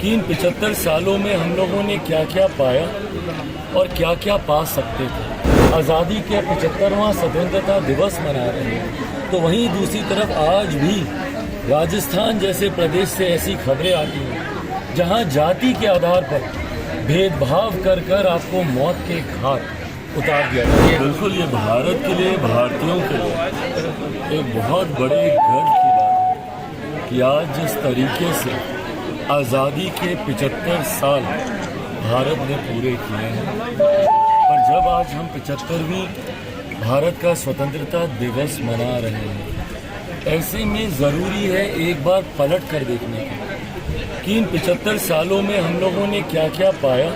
कि इन 75 सालों में हम लोगों ने क्या क्या पाया और क्या क्या पा सकते थे। आज़ादी के 75वां स्वतंत्रता दिवस मना रहे हैं, तो वहीं दूसरी तरफ आज भी राजस्थान जैसे प्रदेश से ऐसी खबरें आती हैं जहां जाति के आधार पर भेदभाव कर कर आपको मौत के घाट उतार दिया जाता है। बिल्कुल ये भारत के लिए, भारतीयों के लिए एक बहुत बड़े गर्व की बात है कि आज जिस तरीके से आज़ादी के 75 साल भारत ने पूरे किए हैं, पर जब आज हम 75वीं भारत का स्वतंत्रता दिवस मना रहे हैं, ऐसे में ज़रूरी है एक बार पलट कर देखने की कि इन 75 सालों में हम लोगों ने क्या क्या पाया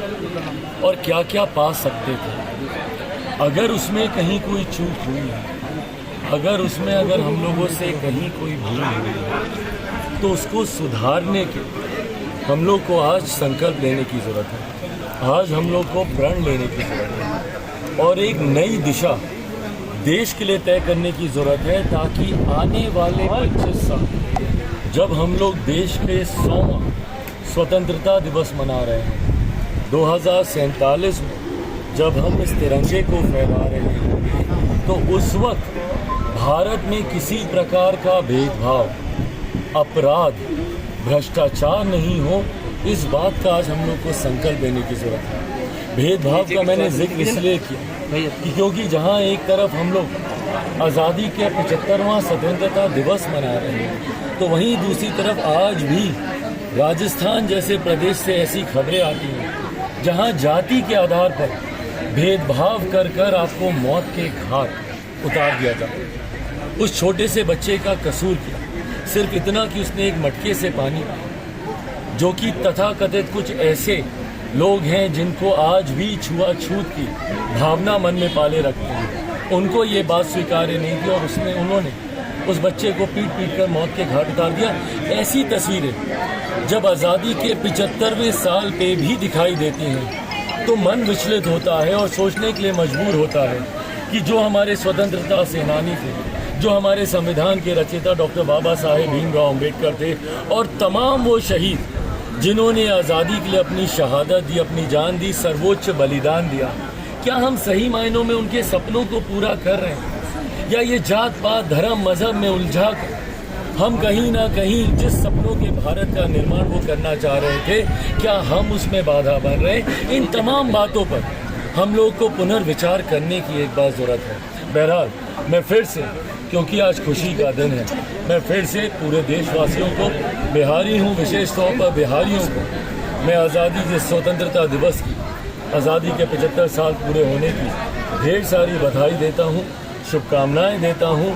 और क्या क्या पा सकते थे। अगर उसमें कहीं कोई चूक हुई है, अगर हम लोगों से कहीं कोई भूल हुई है, तो उसको सुधारने के हम लोग को आज संकल्प लेने की ज़रूरत है। आज हम लोग को प्रण लेने की ज़रूरत है और एक नई दिशा देश के लिए तय करने की ज़रूरत है, ताकि आने वाले 25 साल जब हम लोग देश के 100वां स्वतंत्रता दिवस मना रहे हैं, 2047 में जब हम इस तिरंगे को फहरा रहे हैं, तो उस वक्त भारत में किसी प्रकार का भेदभाव, अपराध, भ्रष्टाचार नहीं हो। इस बात का आज हम लोग को संकल्प लेने की ज़रूरत है। भेदभाव का मैंने जिक्र इसलिए किया कि क्योंकि जहां एक तरफ हम लोग आज़ादी के 75वां स्वतंत्रता दिवस मना रहे हैं, तो वहीं दूसरी तरफ आज भी राजस्थान जैसे प्रदेश से ऐसी खबरें आती हैं जहां जाति के आधार पर भेदभाव कर कर आपको मौत के घाट उतार दिया जाता है। उस छोटे से बच्चे का कसूर किया सिर्फ इतना कि उसने एक मटके से पानी पिया, जो कि तथाकथित कुछ ऐसे लोग हैं जिनको आज भी छुआछूत की भावना मन में पाले रखते हैं, उनको ये बात स्वीकार्य नहीं थी और उन्होंने उस बच्चे को पीट पीट कर मौत के घाट उतार दिया। ऐसी तस्वीरें जब आज़ादी के 75वें साल पे भी दिखाई देती हैं, तो मन विचलित होता है और सोचने के लिए मजबूर होता है कि जो हमारे स्वतंत्रता सेनानी थे, जो हमारे संविधान के रचयिता डॉक्टर बाबा साहेब भीमराव अम्बेडकर थे, और तमाम वो शहीद जिन्होंने आज़ादी के लिए अपनी शहादत दी, अपनी जान दी, सर्वोच्च बलिदान दिया, क्या हम सही मायनों में उनके सपनों को पूरा कर रहे हैं, या ये जात पात धर्म मजहब में उलझा कर हम कहीं ना कहीं जिस सपनों के भारत का निर्माण वो करना चाह रहे थे, क्या हम उसमें बाधा बन रहे हैं? इन तमाम बातों पर हम लोग को पुनर्विचार करने की एक बात ज़रूरत है। बहरहाल मैं फिर से, क्योंकि आज खुशी का दिन है, मैं फिर से पूरे देशवासियों को, बिहारी हूँ विशेष तौर पर बिहारियों को, मैं आज़ादी के स्वतंत्रता दिवस की, आज़ादी के 75 साल पूरे होने की ढेर सारी बधाई देता हूँ, शुभकामनाएं देता हूँ।